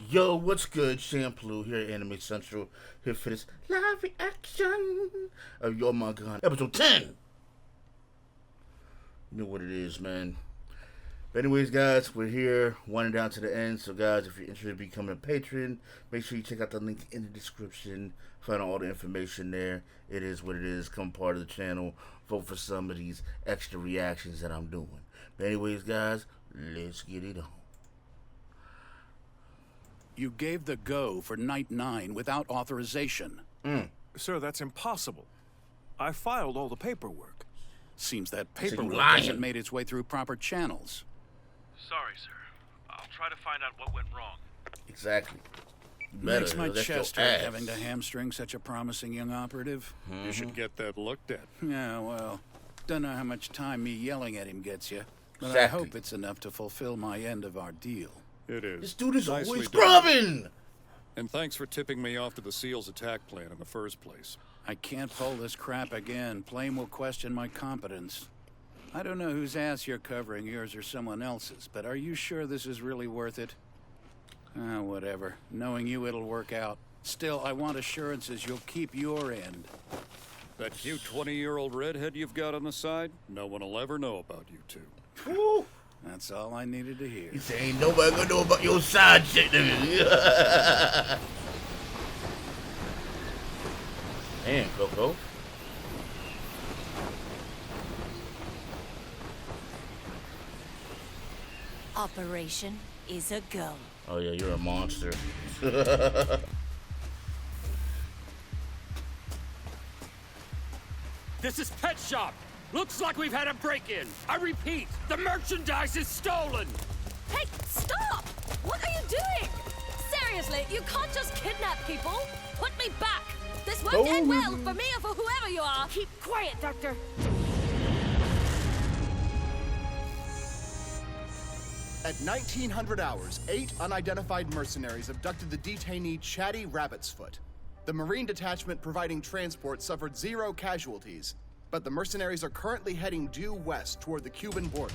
Yo, what's good? Shampoo here at Anime Central, here for this live reaction of Jormungand, episode 10. You know what it is, man. But anyways, guys, we're here, winding down to the end. So, guys, if you're interested in becoming a patron, make sure you check out the link in the description. Find all the information there. It is what it is. Become part of the channel. Vote for some of these extra reactions that I'm doing. But anyways, guys, let's get it on. You gave the go for Night 9 without authorization. Sir, that's impossible. I filed all the paperwork. Seems that paperwork lying. hasn't made its way through proper channels. Sorry, sir. I'll try to find out what went wrong. Exactly. Makes my chest hurt having to hamstring such a promising young operative. You should get that looked at. Yeah, well, don't know how much time me yelling at him gets you, but Exactly. I hope it's enough to fulfill my end of our deal. It is. This dude is Nicely always done. scrubbing! And thanks for tipping me off to the SEAL's attack plan in the first place. I can't pull this crap again. Flame will question my competence. I don't know whose ass you're covering, yours or someone else's, but are you sure this is really worth it? Ah, whatever. Knowing you, it'll work out. Still, I want assurances you'll keep your end. That cute 20-year-old redhead you've got on the side, no one will ever know about you two. Woo! That's all I needed to hear. He said, ain't nobody gonna know about your side chick, nigga. Damn, Coco. Operation is a go. Oh yeah, you're a monster. This is Pet Shop. Looks like we've had a break-in. I repeat, the merchandise is stolen. Hey, stop! What are you doing? Seriously, you can't just kidnap people. Put me back. This won't end well for me or for whoever you are. Keep quiet, Doctor. At 1900 hours, 8 unidentified mercenaries abducted the detainee Chatty Rabbit's Foot. The Marine detachment providing transport suffered 0 casualties, but the mercenaries are currently heading due west toward the Cuban border.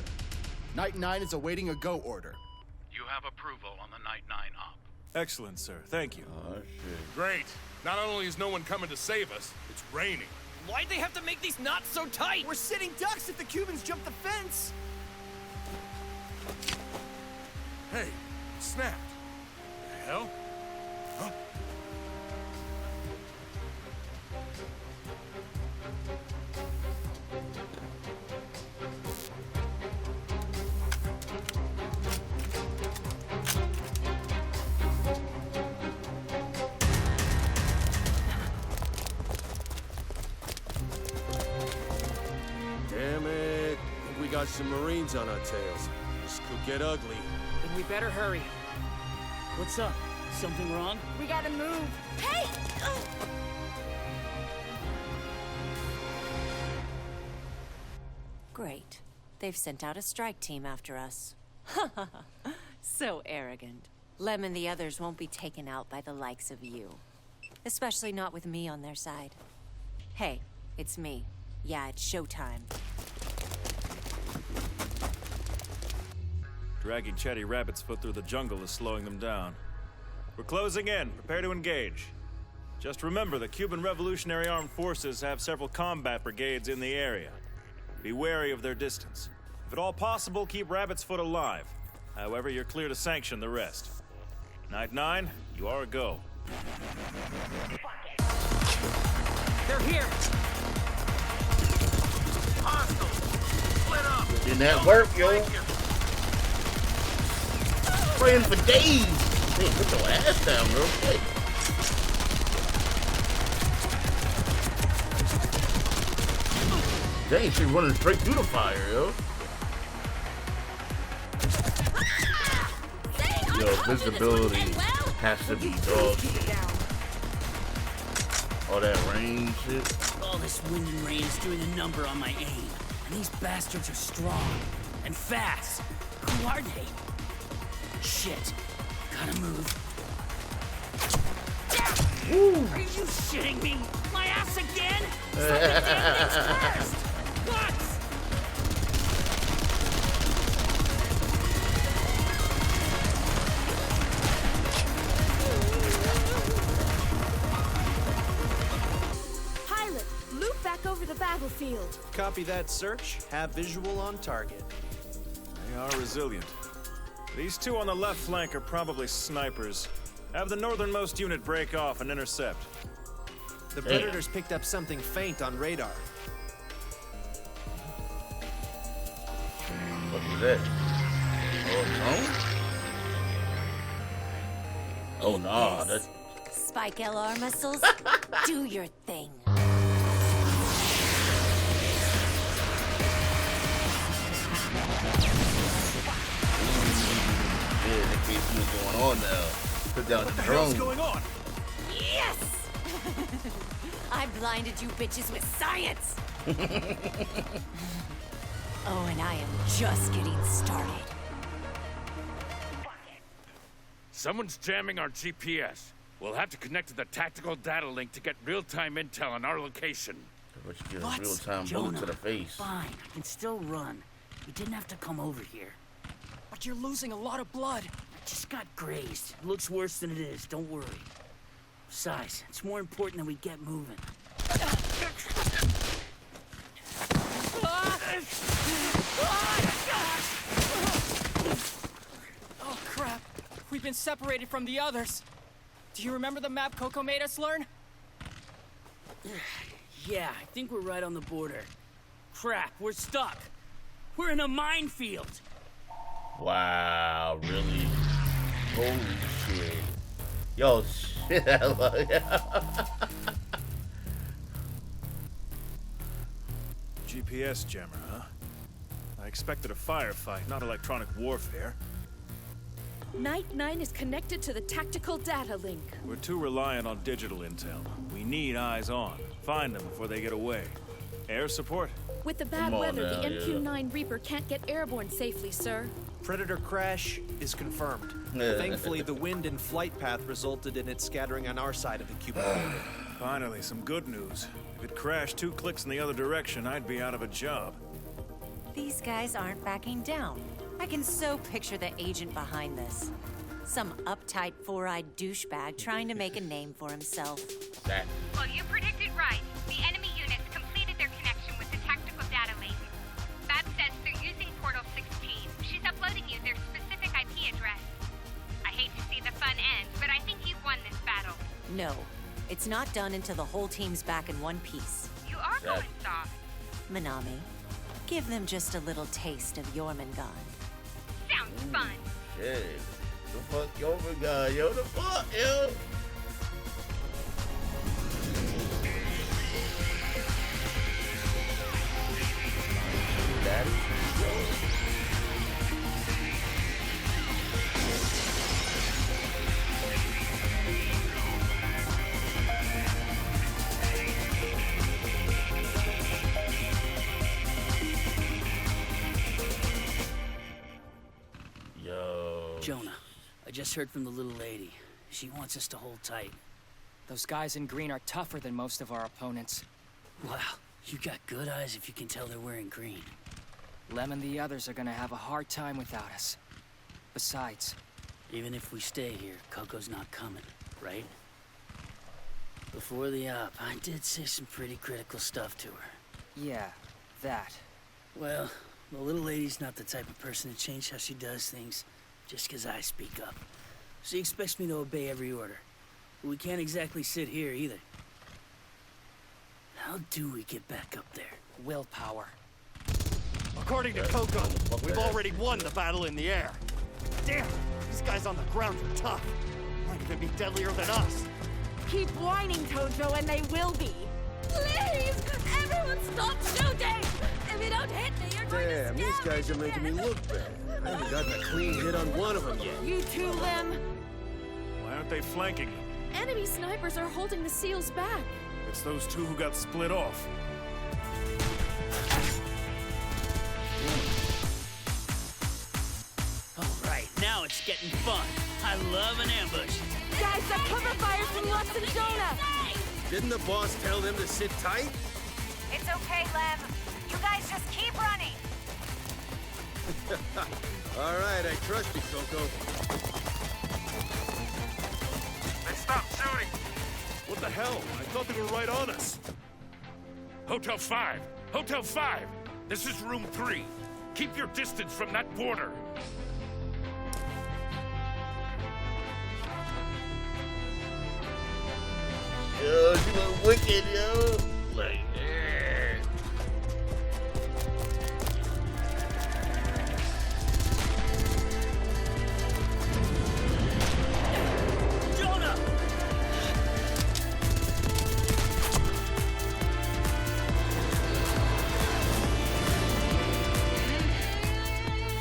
Night 9 is awaiting a go order. You have approval on the Night 9 op. Excellent, sir. Thank you. Oh shit. Great. Not only is no one coming to save us, it's raining. Why'd they have to make these knots so tight? We're sitting ducks if the Cubans jump the fence! Hey, it snapped. The hell? Huh? Damn it. I think we got some Marines on our tails. This could get ugly. Then we better hurry. What's up? Something wrong? We gotta move. Hey! Great. They've sent out a strike team after us. So arrogant. Lem and the others won't be taken out by the likes of you. Especially not with me on their side. Hey, it's me. Yeah, it's showtime. Dragging Chatty Rabbit's Foot through the jungle is slowing them down. We're closing in. Prepare to engage. Just remember, the Cuban Revolutionary Armed Forces have several combat brigades in the area. Be wary of their distance. If at all possible, keep Rabbit's Foot alive. However, you're clear to sanction the rest. Night 9, you are a go. They're here. Didn't that work, yo? Praying for days. Hey, put your ass down real quick. Dang, she's running straight through the fire, yo. Yo, visibility has to be dog shit. All that rain shit. All this wind and rain is doing a number on my aim. And these bastards are strong and fast. Who are they? Shit. Gotta move. Are you shitting me? My ass again? Something damn things first! What? battlefield. Copy that, search. Have visual on target. They are resilient. These two on the left flank are probably snipers. Have the northernmost unit break off and intercept. The Predators picked up something faint on radar. What is that? Oh, nah, that's... Spike LR missiles, do your thing. Yeah, they can't see what's going on now. Put down the drone. What's going on? Yes! I blinded you bitches with science! Oh, and I am just getting started. Someone's jamming our GPS. We'll have to connect to the tactical data link to get real-time intel on our location. But you get a real-time bullet to the face. Fine, I can still run. You didn't have to come over here. But you're losing a lot of blood. I just got grazed. It looks worse than it is, don't worry. Besides, it's more important that we get moving. Oh, crap. We've been separated from the others. Do you remember the map Coco made us learn? Yeah, I think we're right on the border. Crap, we're stuck. We're in a minefield. Wow, really? Holy shit. Yo, shit, I love it. GPS jammer, huh? I expected a firefight, not electronic warfare. Night 9 is connected to the tactical data link. We're too reliant on digital intel. We need eyes on. Find them before they get away. Air support? With the bad weather, the MQ-9 Reaper can't get airborne safely, sir. Predator crash is confirmed. Thankfully, the wind and flight path resulted in it scattering on our side of the Cuban border. Finally, some good news. If it crashed 2 clicks in the other direction, I'd be out of a job. These guys aren't backing down. I can so picture the agent behind this. Some uptight, four-eyed douchebag trying to make a name for himself. Well, you predicted right. The enemy units completed their connection with the tactical data link. Bab says they're using Portal 16. She's uploading you their specific IP address. I hate to see the fun end, but I think you've won this battle. No, it's not done until the whole team's back in one piece. You are going soft. Manami, give them just a little taste of Jormungand. Sounds fun. Shit. The fuck, Jormungand, yo, the fuck, yo. Daddy. Jonah, I just heard from the little lady. She wants us to hold tight. Those guys in green are tougher than most of our opponents. Wow, you got good eyes if you can tell they're wearing green. Lem and the others are gonna have a hard time without us. Besides, even if we stay here, Coco's not coming, right? Before the op, I did say some pretty critical stuff to her. Yeah, that. Well, the little lady's not the type of person to change how she does things just 'cause I speak up. She expects me to obey every order. But we can't exactly sit here either. How do we get back up there? Willpower. According to Coco, we've already won the battle in the air. Damn, these guys on the ground are tough. They're gonna be deadlier than us. Keep whining, Tojo, and they will be. Please! Everyone stop shooting! If you don't hit me, you're going to Damn, these guys are making me look bad. I haven't gotten a clean hit on one of them yet. You too, Lem. Why aren't they flanking them? Enemy snipers are holding the SEALs back. It's those two who got split off. All right, now it's getting fun. I love an ambush. Guys, that cover fire from Lux and Jonah! Didn't the boss tell them to sit tight? It's okay, Lem. You guys just keep running. All right, I trust you, Coco. They stopped shooting! What the hell? I thought they were right on us. Hotel 5! Hotel 5! This is room 3. Keep your distance from that border. Yo, she was wicked, yo. Like, yeah. Jonah!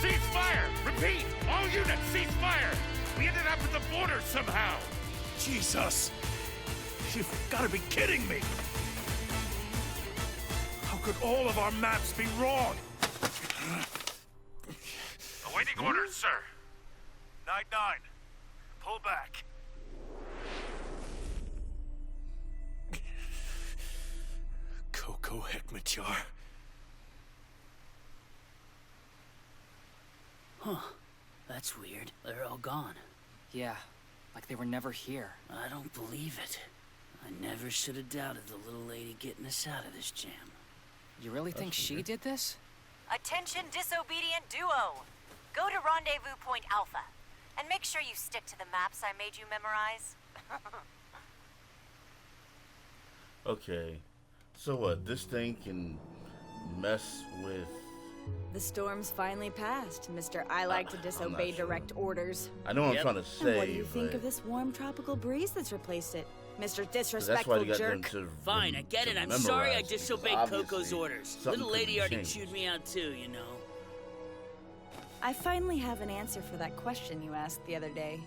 Cease fire! Repeat! All units, cease fire! We ended up at the border somehow! Jesus! You've got to be kidding me! How could all of our maps be wrong? Awaiting orders, sir. 9-9. Pull back. Coco Hekmatyar. Huh. That's weird. They're all gone. Yeah, like they were never here. I don't believe it. I never should have doubted the little lady getting us out of this jam. You really think she did this? Attention, disobedient duo! Go to Rendezvous Point Alpha, and make sure you stick to the maps I made you memorize. Okay, so what? This thing can mess with. The storm's finally passed, Mr. I like to disobey direct orders. I know what I'm trying to say, And what do you think but of this warm tropical breeze that's replaced it? Mr. that's why Disrespectful you got them jerk. to Fine, I get it. I'm memorize, sorry I because disobeyed Coco's obviously orders. something Little lady could've already changed. chewed me out too, you know. I finally have an answer for that question you asked the other day.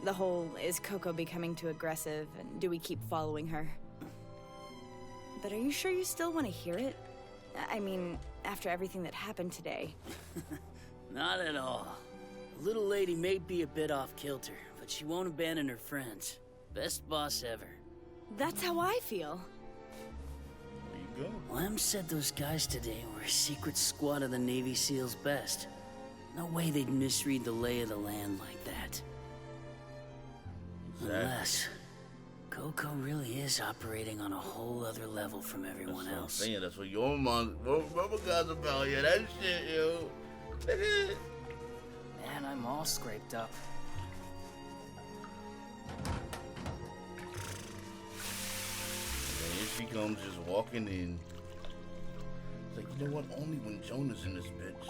The whole, is Coco becoming too aggressive, and do we keep following her? But are you sure you still want to hear it? I mean, after everything that happened today. Not at all. The little lady may be a bit off kilter, but she won't abandon her friends. Best boss ever. That's how I feel. There you go. Lem said those guys today were a secret squad of the Navy SEALs best. No way they'd misread the lay of the land like that. Exactly. Unless Coco really is operating on a whole other level from everyone That's what I'm else. saying. That's what Jormungand's about. Yeah, that shit, yo. Man, I'm all scraped up. And here she comes, just walking in. It's like, you know what? Only when Jonah's in this bitch.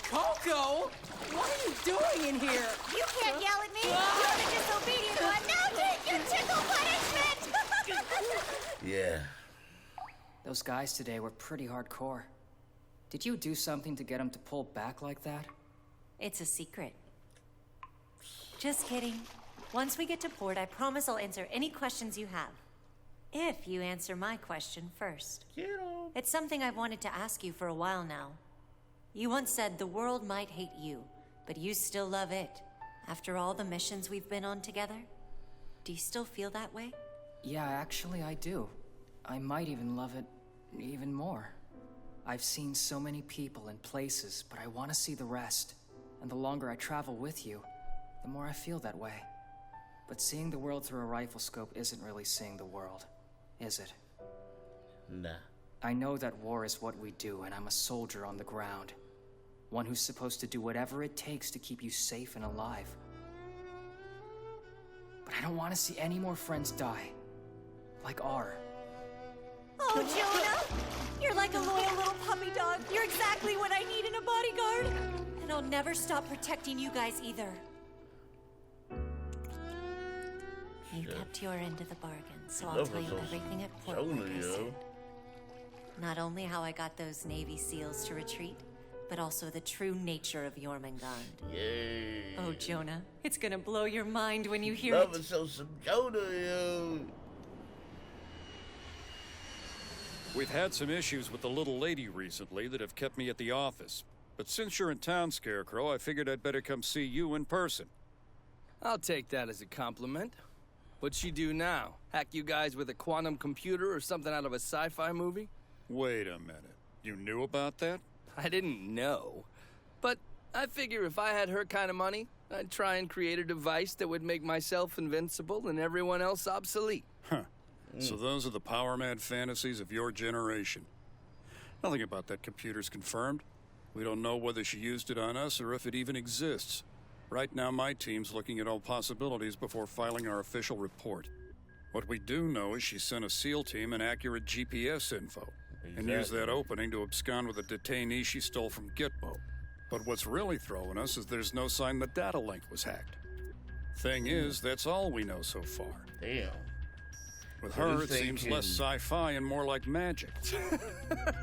Coco! What are you doing in here? You can't yell at me! You're the disobedient one! Now take your tickle punishment! Yeah. Those guys today were pretty hardcore. Did you do something to get them to pull back like that? It's a secret. Just kidding. Once we get to port, I promise I'll answer any questions you have. If you answer my question first. It's something I've wanted to ask you for a while now. You once said the world might hate you, but you still love it. After all the missions we've been on together? Do you still feel that way? Yeah, actually I do. I might even love it even more. I've seen so many people and places, but I want to see the rest. And the longer I travel with you, the more I feel that way. But seeing the world through a rifle scope isn't really seeing the world, is it? Nah. I know that war is what we do, and I'm a soldier on the ground. One who's supposed to do whatever it takes to keep you safe and alive. But I don't want to see any more friends die. Like R. Oh, Jonah! You're like a loyal little puppy dog. You're exactly what I need in a bodyguard. And I'll never stop protecting you guys either. You kept your end of the bargain, so I'll tell you everything at port, like I said. Not only how I got those Navy SEALs to retreat, but also the true nature of Jormungand. Yay. Oh, Jonah, it's gonna blow your mind when you hear Love it. is so some Jonah, yo. We've had some issues with the little lady recently that have kept me at the office. But since you're in town, Scarecrow, I figured I'd better come see you in person. I'll take that as a compliment. What'd she do now? Hack you guys with a quantum computer or something out of a sci-fi movie? Wait a minute. You knew about that? I didn't know. But I figure if I had her kind of money, I'd try and create a device that would make myself invincible and everyone else obsolete. Huh. So those are the power-mad fantasies of your generation. Nothing about that computer's confirmed. We don't know whether she used it on us or if it even exists. Right now, my team's looking at all possibilities before filing our official report. What we do know is she sent a SEAL team an accurate GPS info and used that opening to abscond with a detainee she stole from Gitmo. But what's really throwing us is there's no sign the data link was hacked. Thing is, that's all we know so far. Damn. With her, it seems less sci-fi and more like magic.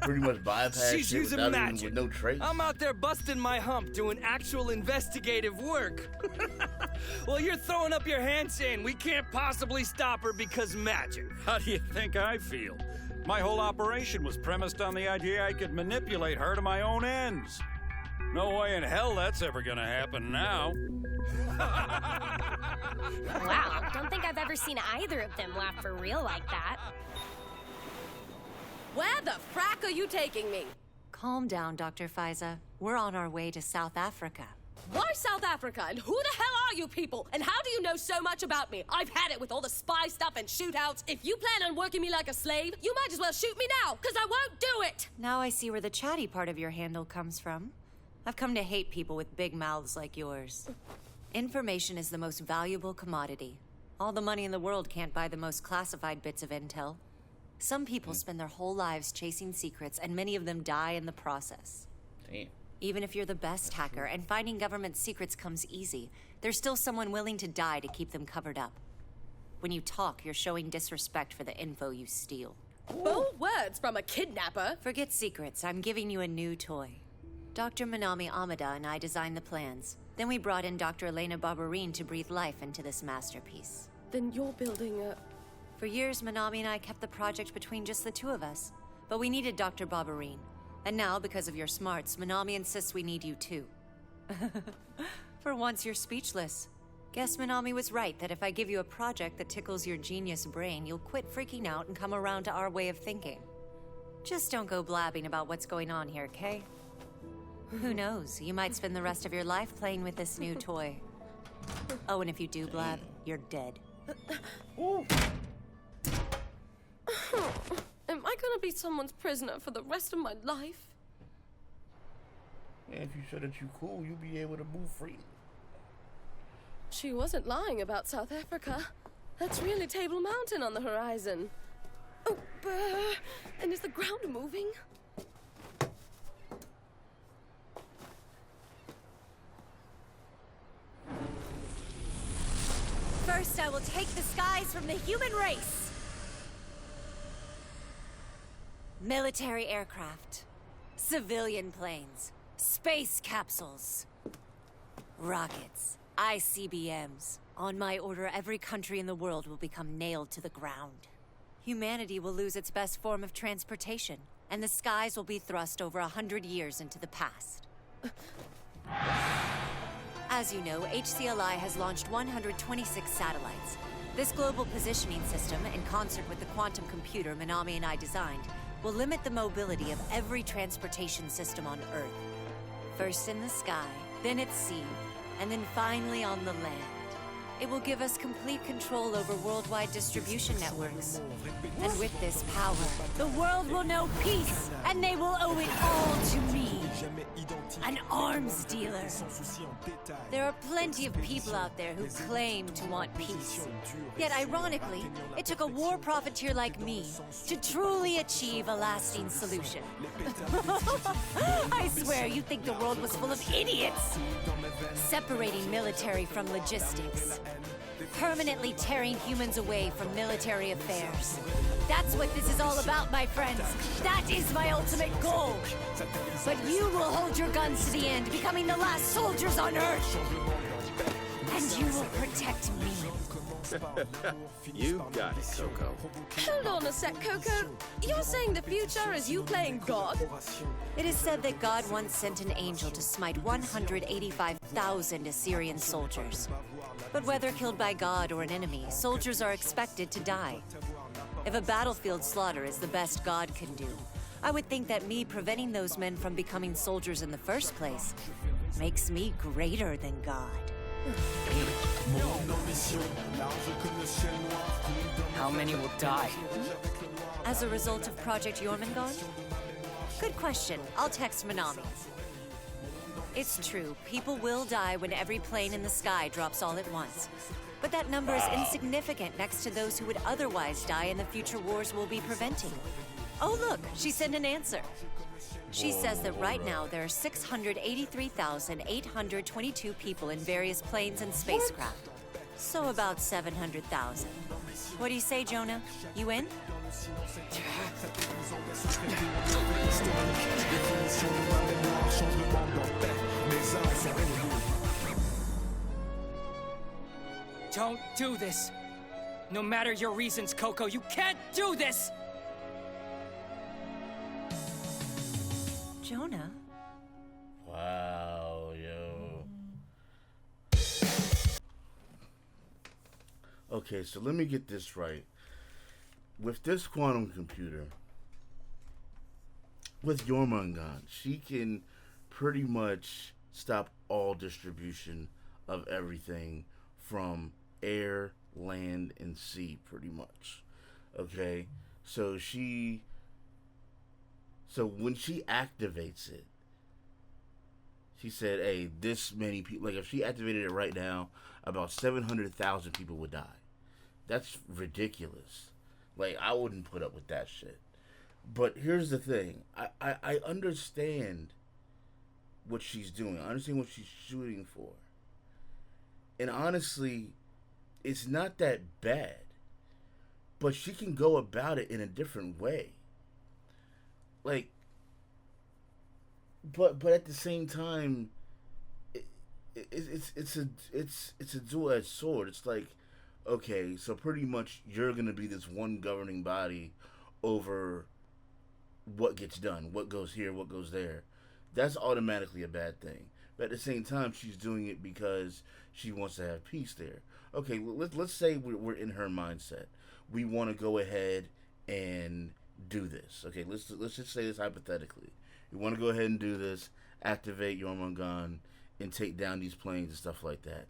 Pretty much bypass She's shit using without magic. even with no trace. I'm out there busting my hump doing actual investigative work. Well, you're throwing up your hands saying we can't possibly stop her because magic. How do you think I feel? My whole operation was premised on the idea I could manipulate her to my own ends. No way in hell that's ever gonna happen now. Wow, don't think I've ever seen either of them laugh for real like that. Where the frack are you taking me? Calm down, Dr. Faiza. We're on our way to South Africa. Why South Africa? And who the hell are you people? And how do you know so much about me? I've had it with all the spy stuff and shootouts. If you plan on working me like a slave, you might as well shoot me now, because I won't do it! Now I see where the chatty part of your handle comes from. I've come to hate people with big mouths like yours. Information is the most valuable commodity. All the money in the world can't buy the most classified bits of intel. Some people spend their whole lives chasing secrets, and many of them die in the process. Damn. Even if you're the best hacker and finding government secrets comes easy, there's still someone willing to die to keep them covered up. When you talk, you're showing disrespect for the info you steal. Bold words from a kidnapper. Forget secrets. I'm giving you a new toy. Dr. Manami Amada and I designed the plans. Then we brought in Dr. Elena Barberine to breathe life into this masterpiece. Then you're building a... For years, Manami and I kept the project between just the two of us. But we needed Dr. Barberine. And now, because of your smarts, Manami insists we need you too. For once, you're speechless. Guess Manami was right that if I give you a project that tickles your genius brain, you'll quit freaking out and come around to our way of thinking. Just don't go blabbing about what's going on here, Kay? Who knows? You might spend the rest of your life playing with this new toy. Oh, and if you do blab, you're dead. Am I gonna be someone's prisoner for the rest of my life? Yeah, if you said that you cool, you'll be able to move freely. She wasn't lying about South Africa. That's really Table Mountain on the horizon. Oh, brr. And is the ground moving? First, I will take the skies from the human race. Military aircraft, civilian planes, space capsules, rockets, ICBMs. On my order, every country in the world will become nailed to the ground. Humanity will lose its best form of transportation, and the skies will be thrust over 100 years into the past. As you know, HCLI has launched 126 satellites. This global positioning system, in concert with the quantum computer Manami and I designed, will limit the mobility of every transportation system on Earth. First in the sky, then at sea, and then finally on the land. It will give us complete control over worldwide distribution networks. And with this power, the world will know peace, and they will owe it all to me, an arms dealer. There are plenty of people out there who claim to want peace. Yet ironically, it took a war profiteer like me to truly achieve a lasting solution. I swear you think the world was full of idiots. Separating military from logistics. Permanently tearing humans away from military affairs. That's what this is all about, my friends. That is my ultimate goal. But you will hold your guns to the end, becoming the last soldiers on Earth. And you will protect me. You got it, Coco. Hold on a sec, Coco. You're saying the future is you playing God? It is said that God once sent an angel to smite 185,000 Assyrian soldiers. But whether killed by God or an enemy, soldiers are expected to die. If a battlefield slaughter is the best God can do, I would think that me preventing those men from becoming soldiers in the first place makes me greater than God. How many will die? As a result of Project Jormungand? Good question. I'll text Manami. It's true, people will die when every plane in the sky drops all at once. But that number is insignificant next to those who would otherwise die in the future wars we'll be preventing. Oh look, she sent an answer. She says that right now there are 683,822 people in various planes and spacecraft. So about 700,000. What do you say, Jonah? You in? Don't do this! No matter your reasons, Coco, you can't do this! Jonah? Wow, yo. Okay, so let me get this right. With this quantum computer, with Jormungand, she can pretty much stop all distribution of everything from air, land, and sea, pretty much. Okay? So when she activates it, she said, hey, this many people, like if she activated it right now, about 700,000 people would die. That's ridiculous. Like, I wouldn't put up with that shit. But here's the thing. I understand what she's doing. I understand what she's shooting for. And honestly, it's not that bad. But she can go about it in a different way. Like, but at the same time, it's a dual-edged sword. It's like, okay, so pretty much you're gonna be this one governing body over what gets done, what goes here, what goes there. That's automatically a bad thing. But at the same time, she's doing it because she wants to have peace there. Okay, let's say we're in her mindset. We want to go ahead and do this. Okay, let's just say this hypothetically. We want to go ahead and do this, activate Jormungand, and take down these planes and stuff like that.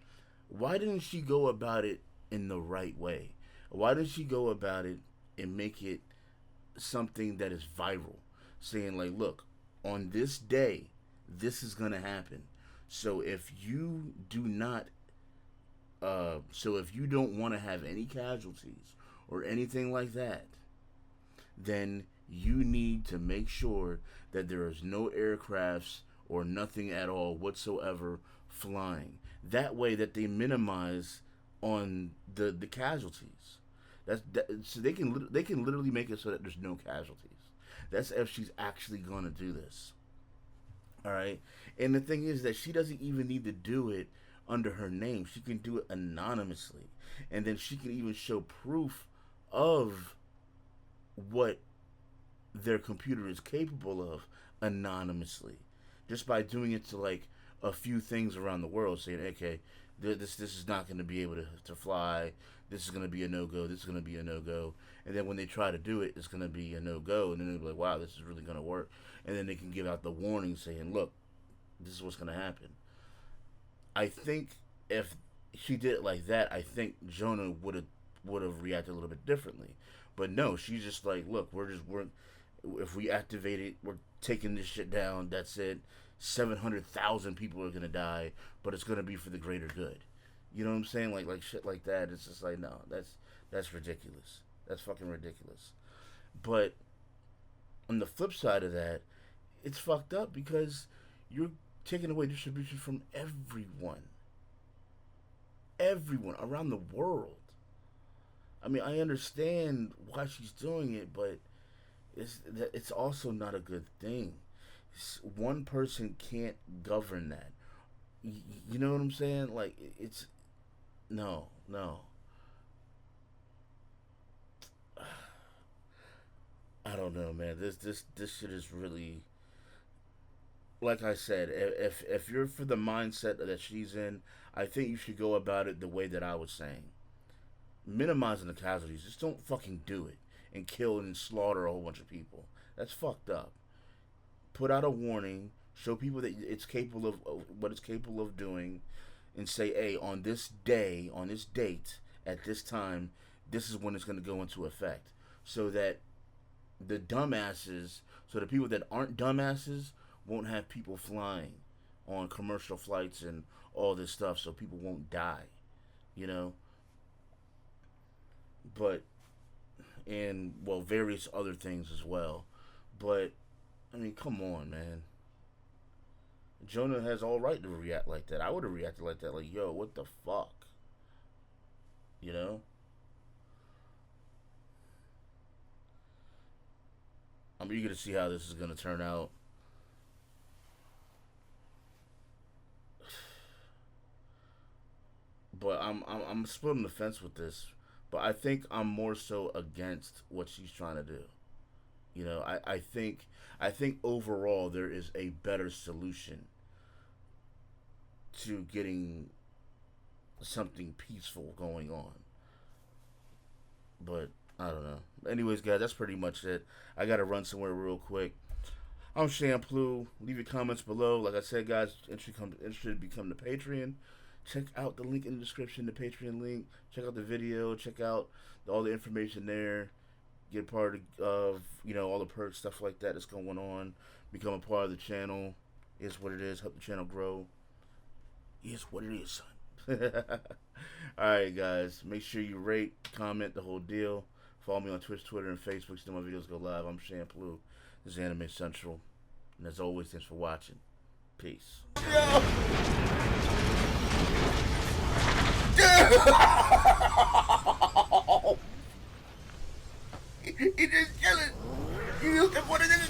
Why didn't she go about it in the right way? Why didn't she go about it and make it something that is viral? Saying like, look, on this day, this is gonna happen. So if you don't want to have any casualties or anything like that, then you need to make sure that there is no aircrafts or nothing at all whatsoever flying. That way that they minimize on the casualties. So they can literally make it so that there's no casualties. That's if she's actually going to do this. All right? And the thing is that she doesn't even need to do it under her name. She can do it anonymously. And then she can even show proof of what their computer is capable of anonymously, just by doing it to like a few things around the world, saying, okay, this is not going to be able to fly, this is going to be a no-go, this is going to be a no-go, and then when they try to do it, it's going to be a no-go, and then they'll be like, wow, this is really going to work, and then they can give out the warning saying, look, this is what's going to happen. I think if she did it like that, I think Jonah would have reacted a little bit differently. But no, she's just like, look, if we activate it, we're taking this shit down. That's it. 700,000 people are gonna die, but it's gonna be for the greater good. You know what I'm saying? Like shit like that. It's just like, no, that's ridiculous. That's fucking ridiculous. But on the flip side of that, it's fucked up because you're taking away distribution from everyone around the world. I mean, I understand why she's doing it, but it's also not a good thing. One person can't govern that. You know what I'm saying? Like, it's no. I don't know, man. This shit is really, like I said, if you're for the mindset that she's in, I think you should go about it the way that I was saying. Minimizing the casualties. Just don't fucking do it and kill and slaughter a whole bunch of people. That's fucked up. Put out a warning. Show people that it's capable of what it's capable of doing. and say, hey, on this day, on this date, at this time, this is when it's going to go into effect. So that the dumbasses, so the people that aren't dumbasses won't have people flying on commercial flights and all this stuff, so people won't die, you know? But, and, well, various other things as well. But, I mean, come on, man. Jonah has all right to react like that. I would have reacted like that, like, yo, what the fuck? You know? I'm eager to see how this is going to turn out. But I'm split on the fence with this. But I think I'm more so against what she's trying to do. You know, I think overall there is a better solution to getting something peaceful going on. But I don't know. Anyways, guys, that's pretty much it. I gotta run somewhere real quick. I'm Shampoo. Leave your comments below. Like I said, guys, interested to become the Patreon. Check out the link in the description, the Patreon link. Check out the video. Check out all the information there. Get part of, you know, all the perks, stuff like that that's going on. Become a part of the channel. Is what it is. Help the channel grow. Is what it is, son. Alright, guys. Make sure you rate, comment, the whole deal. Follow me on Twitch, Twitter, and Facebook. See my videos go live. I'm Shampoo. This is Anime Central. And as always, thanks for watching. Peace. He just killing. You used to put it in